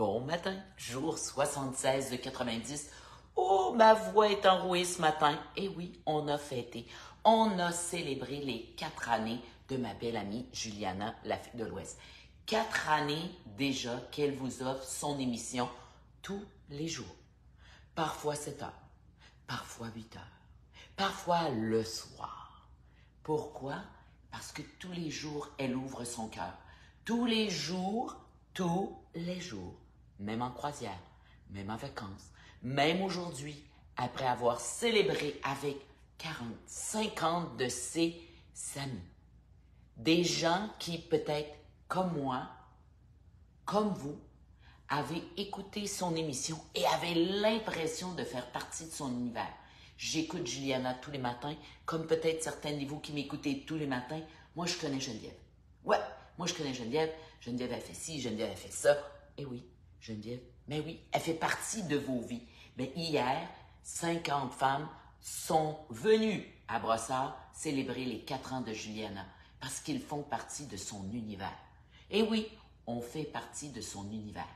Bon matin, jour 76 de 90. Oh, ma voix est enrouée ce matin. Et oui, on a fêté. On a célébré les 4 années de ma belle amie Juliana, la fille de l'Ouest. 4 années déjà qu'elle vous offre son émission tous les jours. Parfois 7 heures, parfois 8 heures, parfois le soir. Pourquoi? Parce que tous les jours, elle ouvre son cœur. Tous les jours, même en croisière, même en vacances, même aujourd'hui, après avoir célébré avec 40, 50 de ses amis. Des gens qui, peut-être, comme moi, comme vous, avaient écouté son émission et avaient l'impression de faire partie de son univers. J'écoute Juliana tous les matins, comme peut-être certains de vous qui m'écoutez tous les matins. Moi, je connais Geneviève. Ouais, moi, je connais Geneviève. Geneviève a fait ci, Geneviève a fait ça. Et oui, Geneviève, mais oui, elle fait partie de vos vies. Mais hier, 50 femmes sont venues à Brossard célébrer les 4 ans de Juliana parce qu'ils font partie de son univers. Et oui, on fait partie de son univers.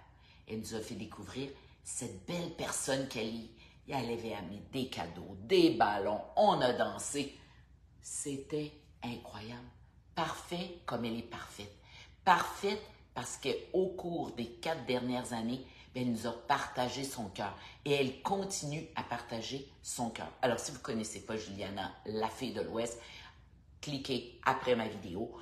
Elle nous a fait découvrir cette belle personne qu'elle est. Elle avait amené des cadeaux, des ballons, on a dansé. C'était incroyable. Parfait comme elle est parfaite. Parfaite parce qu'au cours des 4 dernières années, elle nous a partagé son cœur et elle continue à partager son cœur. Alors, si vous ne connaissez pas Juliana, la fille de l'Ouest, cliquez après ma vidéo,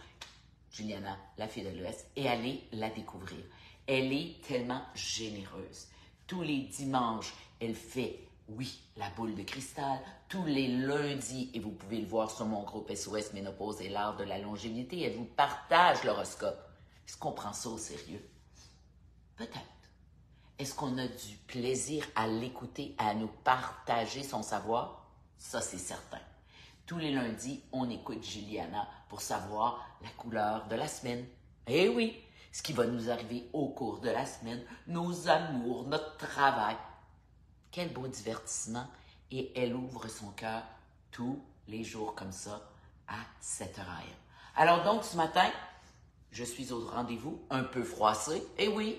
Juliana, la fille de l'Ouest, et allez la découvrir. Elle est tellement généreuse. Tous les dimanches, elle fait, oui, la boule de cristal. Tous les lundis, et vous pouvez le voir sur mon groupe SOS Ménopause et l'art de la longévité, elle vous partage l'horoscope. Est-ce qu'on prend ça au sérieux? Peut-être. Est-ce qu'on a du plaisir à l'écouter, à nous partager son savoir? Ça, c'est certain. Tous les lundis, on écoute Juliana pour savoir la couleur de la semaine. Eh oui, ce qui va nous arriver au cours de la semaine, nos amours, notre travail. Quel beau divertissement. Et elle ouvre son cœur tous les jours comme ça à 7 heures AM. Alors donc, ce matin, je suis au rendez-vous un peu froissé. Eh oui,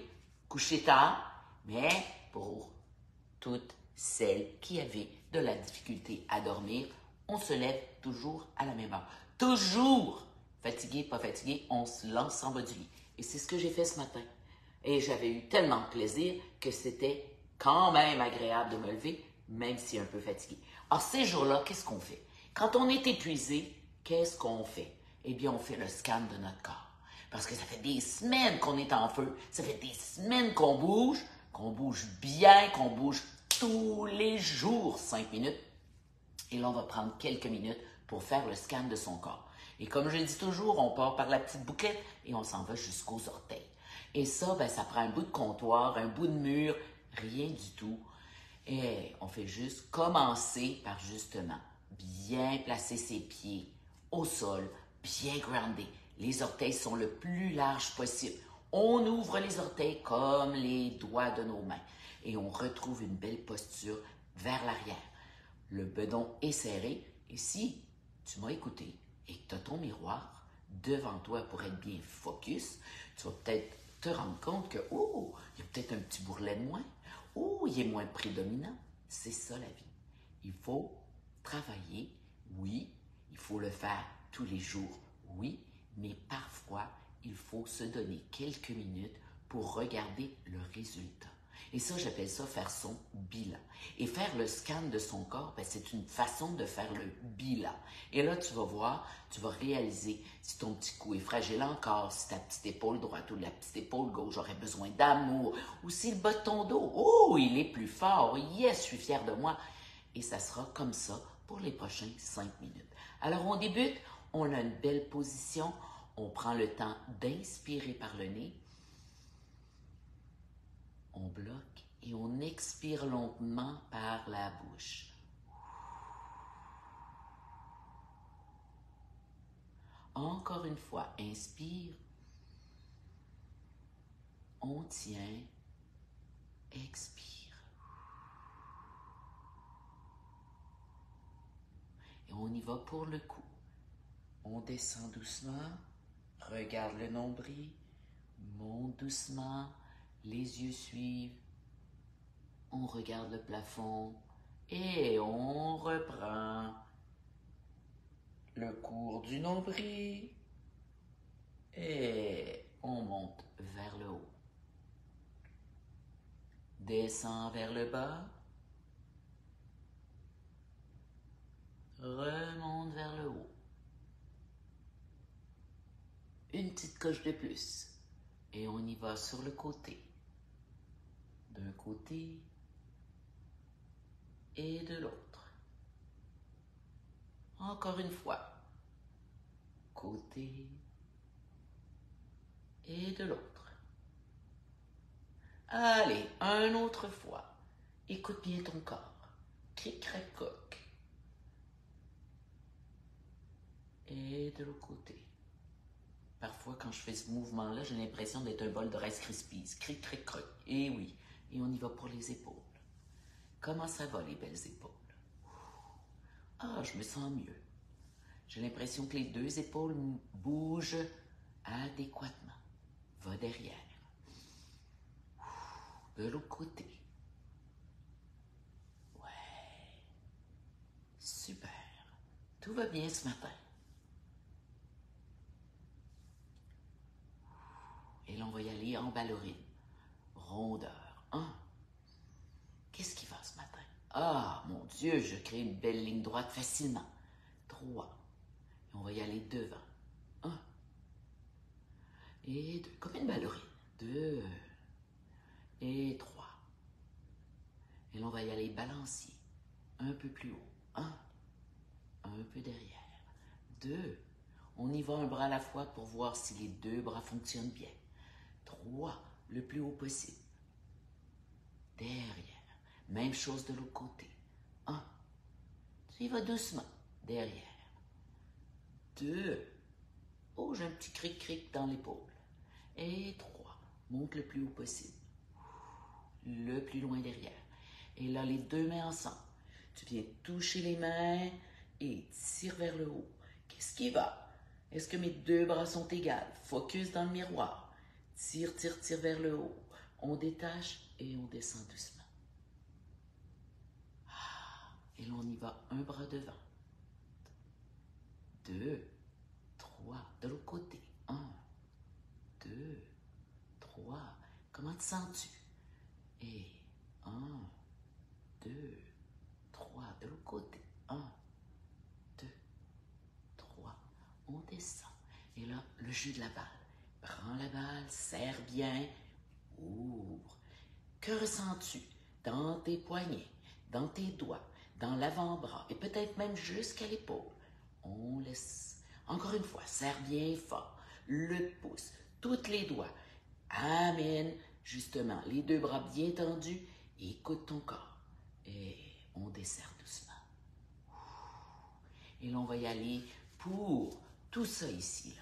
couché tard, mais pour toutes celles qui avaient de la difficulté à dormir, on se lève toujours à la même heure. Toujours! Fatigué, pas fatigué, on se lance en bas du lit. Et c'est ce que j'ai fait ce matin. Et j'avais eu tellement de plaisir que c'était quand même agréable de me lever, même si un peu fatigué. Alors, ces jours-là, qu'est-ce qu'on fait? Quand on est épuisé, qu'est-ce qu'on fait? Eh bien, on fait le scan de notre corps. Parce que ça fait des semaines qu'on est en feu. Ça fait des semaines qu'on bouge bien, qu'on bouge tous les jours 5 minutes. Et là, on va prendre quelques minutes pour faire le scan de son corps. Et comme je le dis toujours, on part par la petite bouclette et on s'en va jusqu'aux orteils. Et ça, ça prend un bout de comptoir, un bout de mur, rien du tout. Et on fait juste commencer par justement bien placer ses pieds au sol, bien groundé. Les orteils sont le plus larges possible. On ouvre les orteils comme les doigts de nos mains et on retrouve une belle posture vers l'arrière. Le bedon est serré et si tu m'as écouté et que tu as ton miroir devant toi pour être bien focus, tu vas peut-être te rendre compte que, oh, il y a peut-être un petit bourrelet de moins, oh, il est moins prédominant. C'est ça la vie. Il faut travailler, oui, il faut le faire tous les jours, oui, mais parfois, il faut se donner quelques minutes pour regarder le résultat. Et ça, j'appelle ça faire son bilan. Et faire le scan de son corps, c'est une façon de faire le bilan. Et là, tu vas voir, tu vas réaliser si ton petit cou est fragile encore, si ta petite épaule droite ou la petite épaule gauche aurait besoin d'amour, ou si le bas de ton dos, oh, il est plus fort, yes, je suis fière de moi. Et ça sera comme ça pour les prochains 5 minutes. Alors, on débute, on a une belle position, on prend le temps d'inspirer par le nez, on bloque et on expire lentement par la bouche. Encore une fois, inspire, on tient, expire. Et on y va pour le coup. On descend doucement, regarde le nombril, monte doucement, Les yeux suivent. On regarde le plafond et on reprend le cours du nombril et on monte vers le haut. Descend vers le bas. Remonte vers le haut. Une petite coche de plus. Et on y va sur le côté. D'un côté et de l'autre. Encore une fois. Côté et de l'autre. Allez, une autre fois. Écoute bien ton corps. Cric-crac-coc. Et de l'autre côté. Parfois, quand je fais ce mouvement-là, j'ai l'impression d'être un bol de Rice Krispies. Cric, cric, croc. Et oui. Et on y va pour les épaules. Comment ça va, les belles épaules? Ah, je me sens mieux. J'ai l'impression que les deux épaules bougent adéquatement. Va derrière. De l'autre côté. Ouais. Super. Tout va bien ce matin. Et là, on va y aller en ballerine. Rondeur. 1. Qu'est-ce qui va ce matin? Ah, mon Dieu, je crée une belle ligne droite facilement. 3. Et on va y aller devant. 1. Et 2. Comme une ballerine. 2. Et 3. Et là, on va y aller balancier. Un peu plus haut. 1. Un peu derrière. 2. On y va un bras à la fois pour voir si les deux bras fonctionnent bien. 3. Le plus haut possible. Derrière. Même chose de l'autre côté. 1. Tu y vas doucement. Derrière. 2. Oh, j'ai un petit cric-cric dans l'épaule. Et 3. Monte le plus haut possible. Le plus loin derrière. Et là, les deux mains ensemble. Tu viens toucher les mains et tire vers le haut. Qu'est-ce qui va? Est-ce que mes deux bras sont égaux? Focus dans le miroir. Tire, tire, tire vers le haut. On détache et on descend doucement. Et là, on y va un bras devant. 2, 3. De l'autre côté. 1, 2, 3. Comment te sens-tu? Et 1, 2, 3. De l'autre côté. 1, 2, 3. On descend. Et là, le jeu de la balle. Prends la balle, serre bien, ouvre. Que ressens-tu dans tes poignets, dans tes doigts, dans l'avant-bras et peut-être même jusqu'à l'épaule? On laisse. Encore une fois, serre bien fort. Le pouce, tous les doigts. Amène justement les deux bras bien tendus et écoute ton corps. Et on desserre doucement. Et là, on va y aller pour tout ça ici, là.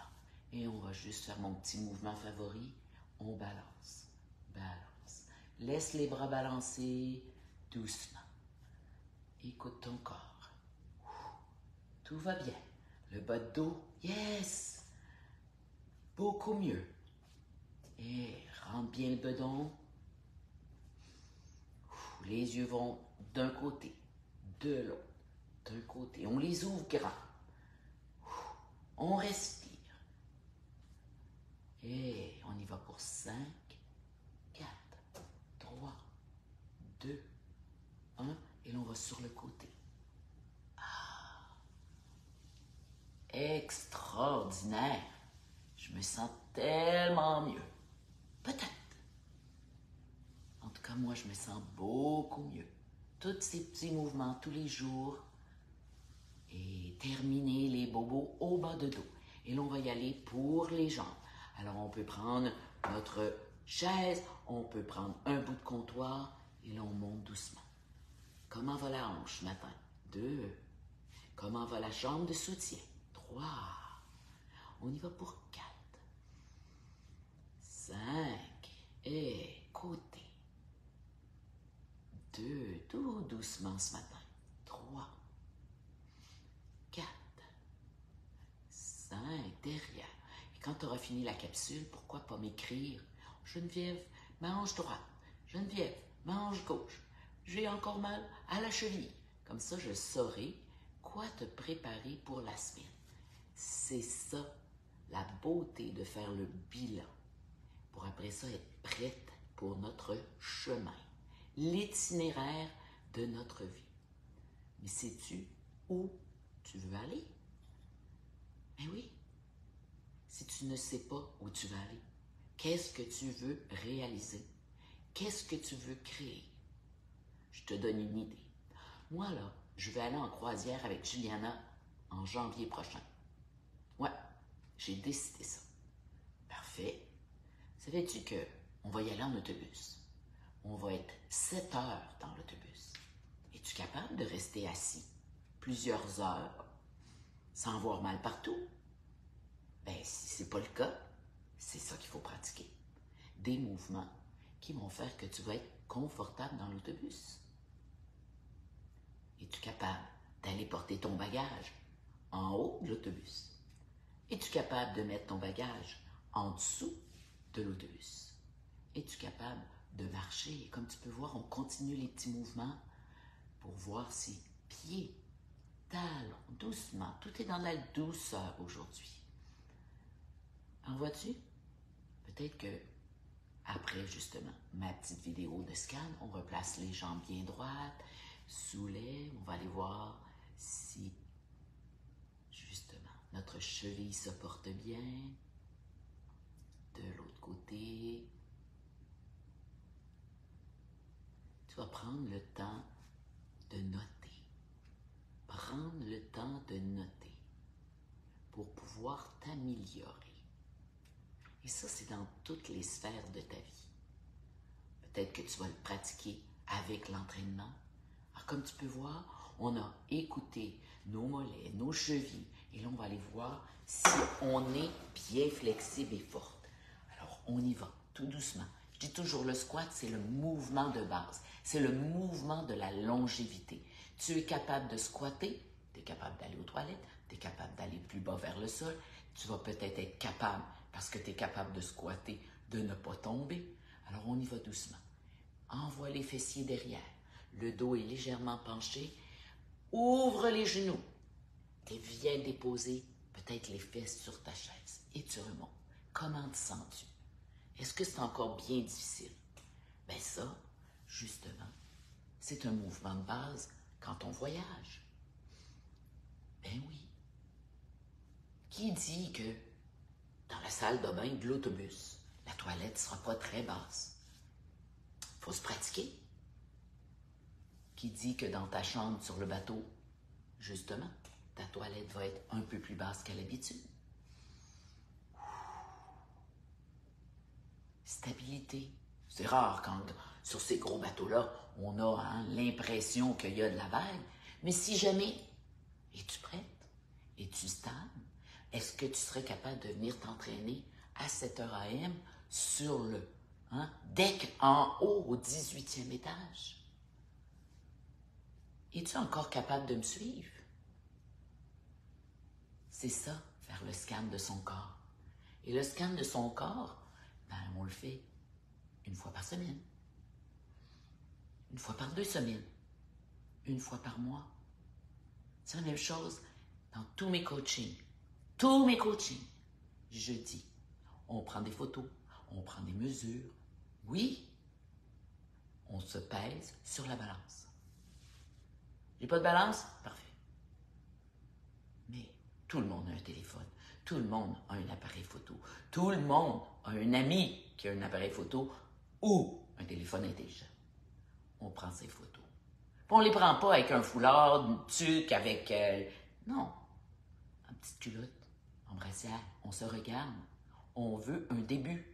Et on va juste faire mon petit mouvement favori. On balance, balance. Laisse les bras balancer doucement. Écoute ton corps. Tout va bien. Le bas de dos, yes! Beaucoup mieux. Et rentre bien le bedon. Les yeux vont d'un côté, de l'autre, d'un côté. On les ouvre grand. On respire. Et on y va pour 5, 4, 3, 2, 1. Et là, on va sur le côté. Extraordinaire. Je me sens tellement mieux. Peut-être. En tout cas, moi, je me sens beaucoup mieux. Tous ces petits mouvements tous les jours. Et terminer les bobos au bas de dos. Et là, on va y aller pour les jambes. Alors, on peut prendre notre chaise, on peut prendre un bout de comptoir, et là, on monte doucement. Comment va la hanche ce matin? 2. Comment va la jambe de soutien? 3. On y va pour 4. 5. Et côté. 2. Tout doucement ce matin. 3. 4. 5. Derrière. Et quand tu auras fini la capsule, pourquoi pas m'écrire? Geneviève, Manche droite. Geneviève, manche gauche. J'ai encore mal à la cheville. Comme ça, je saurai quoi te préparer pour la semaine. C'est ça, la beauté de faire le bilan. Pour après ça, être prête pour notre chemin. L'itinéraire de notre vie. Mais sais-tu où tu veux aller? Ben oui. Si tu ne sais pas où tu vas aller, qu'est-ce que tu veux réaliser? Qu'est-ce que tu veux créer? Je te donne une idée. Moi, là, je vais aller en croisière avec Juliana en janvier prochain. Ouais, j'ai décidé ça. Parfait. Savais-tu qu'on va y aller en autobus? On va être 7 heures dans l'autobus. Es-tu capable de rester assis plusieurs heures sans avoir mal partout? Ben, si ce n'est pas le cas, c'est ça qu'il faut pratiquer. Des mouvements qui vont faire que tu vas être confortable dans l'autobus. Es-tu capable d'aller porter ton bagage en haut de l'autobus? Es-tu capable de mettre ton bagage en dessous de l'autobus? Es-tu capable de marcher? Et comme tu peux voir, on continue les petits mouvements pour voir si pieds, talons, doucement, tout est dans la douceur aujourd'hui. En vois-tu? Peut-être que après, justement, ma petite vidéo de scan, on replace les jambes bien droites, soulève, on va aller voir si, justement, notre cheville se porte bien. De l'autre côté, tu vas prendre le temps de noter. Prendre le temps de noter pour pouvoir t'améliorer. Et ça, c'est dans toutes les sphères de ta vie. Peut-être que tu vas le pratiquer avec l'entraînement. Alors, comme tu peux voir, on a écouté nos mollets, nos chevilles, et là, on va aller voir si on est bien flexible et forte. Alors, on y va, tout doucement. Je dis toujours, le squat, c'est le mouvement de base. C'est le mouvement de la longévité. Tu es capable de squatter, tu es capable d'aller aux toilettes, tu es capable d'aller plus bas vers le sol. Tu vas peut-être être capable, parce que tu es capable de squatter, de ne pas tomber. Alors, on y va doucement. Envoie les fessiers derrière. Le dos est légèrement penché. Ouvre les genoux. Et viens déposer peut-être les fesses sur ta chaise. Et tu remontes. Comment te sens-tu? Est-ce que c'est encore bien difficile? Bien ça, justement, c'est un mouvement de base quand on voyage. Ben oui. Qui dit que dans la salle de bain de l'autobus, la toilette ne sera pas très basse? Il faut se pratiquer. Qui dit que dans ta chambre sur le bateau, justement, ta toilette va être un peu plus basse qu'à l'habitude? Stabilité. C'est rare quand, sur ces gros bateaux-là, on a l'impression qu'il y a de la vague. Mais si jamais, es-tu prête? Es-tu stable? Est-ce que tu serais capable de venir t'entraîner à 7h AM sur le deck en haut au 18e étage? Es-tu encore capable de me suivre? C'est ça, faire le scan de son corps. Et le scan de son corps, ben, on le fait une fois par semaine, une fois par 2 semaines, une fois par mois. C'est la même chose dans tous mes coachings. Tous mes coachings, je dis, on prend des photos, on prend des mesures. Oui, on se pèse sur la balance. J'ai pas de balance? Parfait. Mais tout le monde a un téléphone. Tout le monde a un appareil photo. Tout le monde a un ami qui a un appareil photo ou un téléphone intelligent. On prend ses photos. Puis on ne les prend pas avec un foulard, une tuque, avec... non. En petite culotte, en brassière. On se regarde. On veut un début.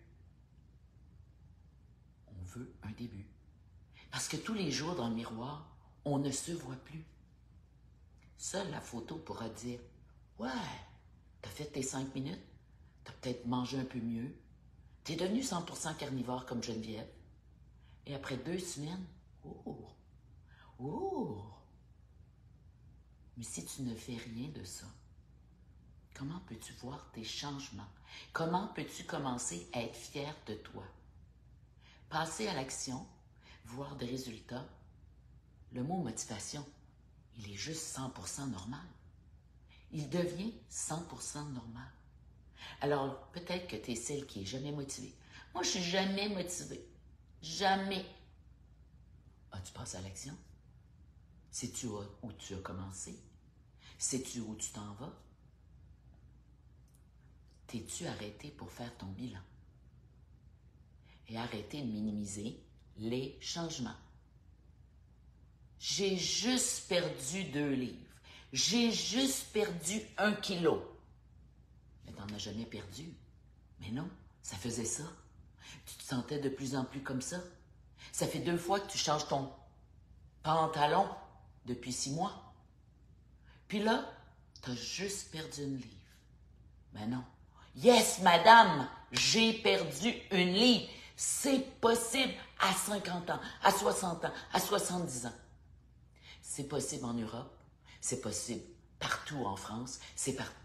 On veut un début. Parce que tous les jours dans le miroir, on ne se voit plus. Seule la photo pourra dire « Ouais, t'as fait tes 5 minutes, t'as peut-être mangé un peu mieux, t'es devenu 100% carnivore comme Geneviève. Et après 2 semaines, Mais si tu ne fais rien de ça, comment peux-tu voir tes changements? Comment peux-tu commencer à être fier de toi? passer à l'action, voir des résultats, le mot motivation, il est juste 100% normal. Il devient 100% normal. Alors, peut-être que tu es celle qui est jamais motivée. Moi, je suis jamais motivée. Jamais. As-tu passé à l'action? Sais-tu où tu as commencé? Sais-tu où tu t'en vas? T'es-tu arrêté pour faire ton bilan? Et arrêter de minimiser les changements. J'ai juste perdu 2 livres. J'ai juste perdu 1 kilo. Mais t'en as jamais perdu. Mais non, ça faisait ça. Tu te sentais de plus en plus comme ça. Ça fait 2 fois que tu changes ton pantalon depuis 6 mois. Puis là, t'as juste perdu 1 livre. Mais non. Yes, madame, j'ai perdu 1 livre. C'est possible à 50 ans, à 60 ans, à 70 ans. C'est possible en Europe, c'est possible partout en France, c'est partout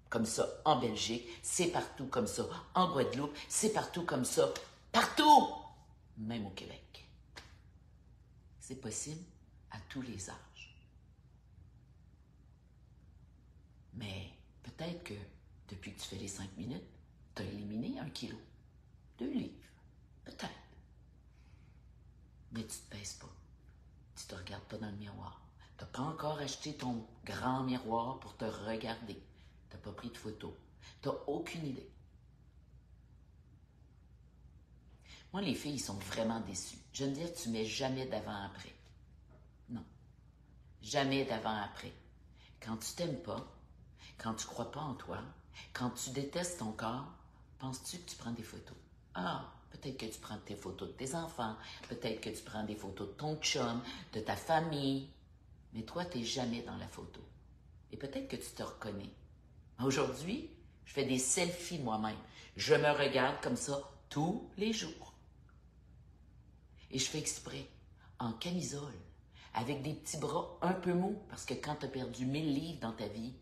comme ça en Belgique, c'est partout comme ça en Guadeloupe, c'est partout comme ça, partout, même au Québec. C'est possible à tous les âges. Mais peut-être que depuis que tu fais les 5 minutes, tu as éliminé 1 kilo, 2 livres, peut-être. Mais tu ne te pèses pas. Tu ne te regardes pas dans le miroir. Tu n'as pas encore acheté ton grand miroir pour te regarder. Tu n'as pas pris de photo. Tu n'as aucune idée. Moi, les filles, ils sont vraiment déçues. Je veux dire, tu ne mets jamais d'avant-après. Non. Jamais d'avant-après. Quand tu t'aimes pas, quand tu ne crois pas en toi, quand tu détestes ton corps, penses-tu que tu prends des photos? Ah, peut-être que tu prends tes photos de tes enfants, peut-être que tu prends des photos de ton chum, de ta famille, mais toi, tu n'es jamais dans la photo. Et peut-être que tu te reconnais. Aujourd'hui, je fais des selfies moi-même. Je me regarde comme ça tous les jours. Et je fais exprès, en camisole, avec des petits bras un peu mous, parce que quand tu as perdu 1000 livres dans ta vie,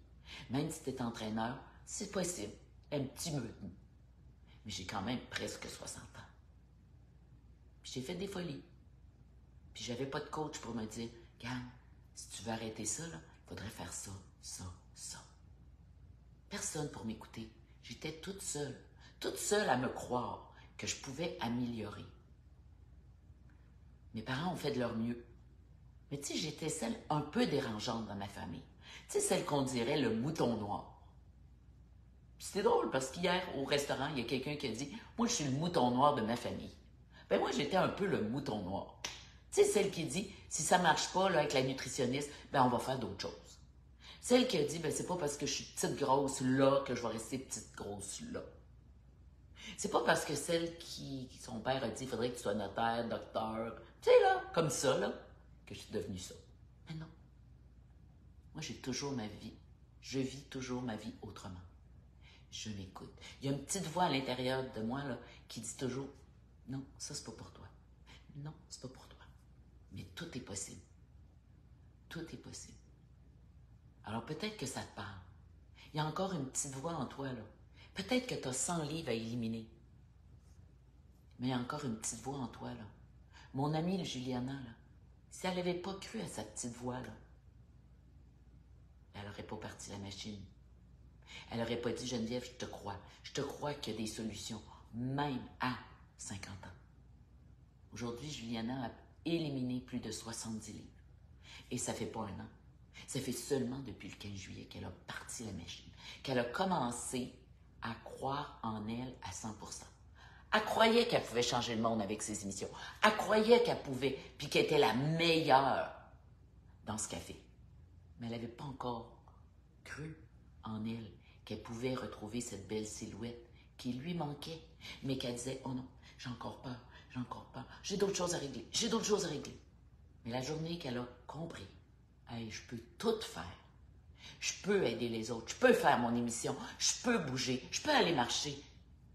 même si tu es entraîneur, c'est possible, un petit peu mou. Mais j'ai quand même presque 60 ans. Puis j'ai fait des folies. Puis j'avais pas de coach pour me dire, regarde, si tu veux arrêter ça, il faudrait faire ça, ça, ça. Personne pour m'écouter. J'étais toute seule à me croire que je pouvais améliorer. Mes parents ont fait de leur mieux. Mais tu sais, j'étais celle un peu dérangeante dans ma famille. Tu sais, celle qu'on dirait le mouton noir. C'était drôle parce qu'hier, au restaurant, il y a quelqu'un qui a dit « Moi, je suis le mouton noir de ma famille. » Ben moi, j'étais un peu le mouton noir. Tu sais, celle qui dit « Si ça ne marche pas là, avec la nutritionniste, ben on va faire d'autres choses. » Celle qui a dit « C'est pas parce que je suis petite grosse là que je vais rester petite grosse là. » C'est pas parce que celle qui son père a dit « Il faudrait que tu sois notaire, docteur. » Tu sais là, comme ça là, que je suis devenue ça. Mais non. Moi, j'ai toujours ma vie. Je vis toujours ma vie autrement. Je m'écoute. Il y a une petite voix à l'intérieur de moi là, qui dit toujours « Non, ça c'est pas pour toi. Non, c'est pas pour toi. » Mais tout est possible. Tout est possible. Alors peut-être que ça te parle. Il y a encore une petite voix en toi là. Peut-être que tu as 100 livres à éliminer. Mais il y a encore une petite voix en toi là. Mon amie Juliana là, si elle n'avait pas cru à sa petite voix là, elle n'aurait pas parti la machine. Elle n'aurait pas dit, Geneviève, je te crois qu'il y a des solutions, même à 50 ans. Aujourd'hui, Juliana a éliminé plus de 70 livres. Et ça fait pas 1 an. Ça fait seulement depuis le 15 juillet qu'elle a parti la machine, qu'elle a commencé à croire en elle à 100%. Elle croyait qu'elle pouvait changer le monde avec ses émissions. Elle croyait qu'elle pouvait, puis qu'elle était la meilleure dans ce qu'elle fait. Mais elle n'avait pas encore cru en elle, qu'elle pouvait retrouver cette belle silhouette qui lui manquait, mais qu'elle disait « Oh non, j'ai encore peur, j'ai d'autres choses à régler, j'ai d'autres choses à régler. » Mais la journée qu'elle a compris, « Hey, je peux tout faire. Je peux aider les autres, je peux faire mon émission, je peux bouger, je peux aller marcher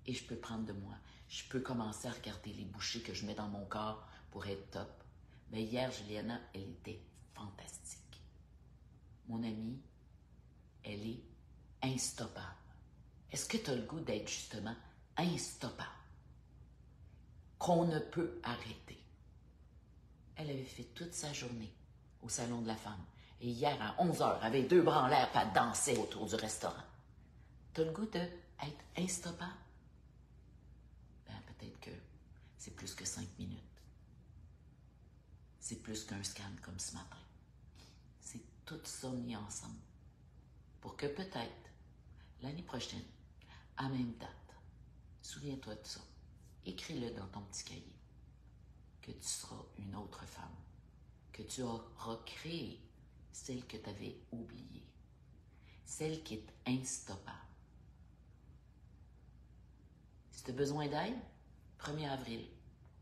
et je peux prendre de moi. Je peux commencer à regarder les bouchées que je mets dans mon corps pour être top. » Mais hier, Juliana, elle était fantastique. Mon amie, elle est instoppable. Est-ce que tu as le goût d'être justement instoppable? qu'on ne peut arrêter. Elle avait fait toute sa journée au Salon de la femme. Et hier, à 11 heures, elle avait 2 bras en l'air et elle dansait autour du restaurant. T'as le goût d'être instoppable? Ben, peut-être que c'est plus que 5 minutes. C'est plus qu'un scan comme ce matin. C'est tout ça mis ensemble. Pour que peut-être, l'année prochaine, à même date, souviens-toi de ça. Écris-le dans ton petit cahier. Que tu seras une autre femme. Que tu auras créé celle que tu avais oubliée. Celle qui est instoppable. Si tu as besoin d'aide, 1er avril,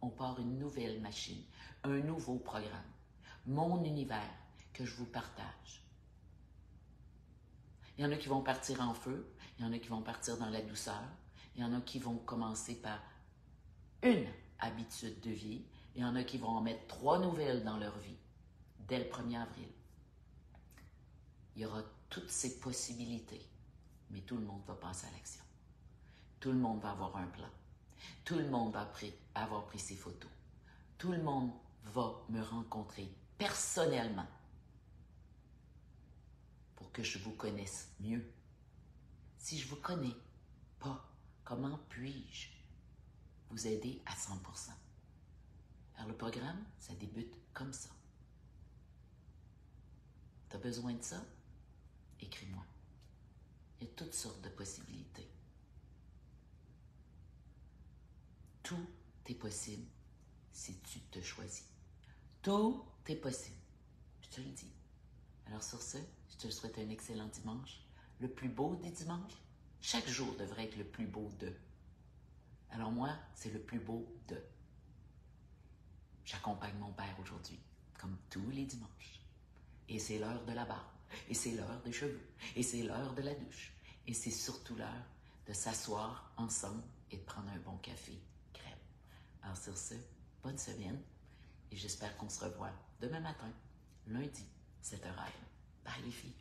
on part une nouvelle machine, un nouveau programme. Mon univers que je vous partage. Il y en a qui vont partir en feu, il y en a qui vont partir dans la douceur, il y en a qui vont commencer par une habitude de vie, il y en a qui vont en mettre 3 nouvelles dans leur vie dès le 1er avril. Il y aura toutes ces possibilités, mais tout le monde va passer à l'action. Tout le monde va avoir un plan. Tout le monde va avoir pris ses photos. Tout le monde va me rencontrer personnellement pour que je vous connaisse mieux. Si je ne vous connais pas, comment puis-je vous aider à 100%? Alors le programme, ça débute comme ça. Tu as besoin de ça? Écris-moi. Il y a toutes sortes de possibilités. Tout est possible si tu te choisis. Tout est possible. Je te le dis. Alors sur ce, je te souhaite un excellent dimanche. Le plus beau des dimanches. Chaque jour devrait être le plus beau de. Alors moi, c'est le plus beau de. J'accompagne mon père aujourd'hui, comme tous les dimanches. Et c'est l'heure de la barbe. Et c'est l'heure des cheveux. Et c'est l'heure de la douche. Et c'est surtout l'heure de s'asseoir ensemble et de prendre un bon café crème. Alors sur ce, bonne semaine. Et j'espère qu'on se revoit demain matin, lundi, 7h. Bye les filles.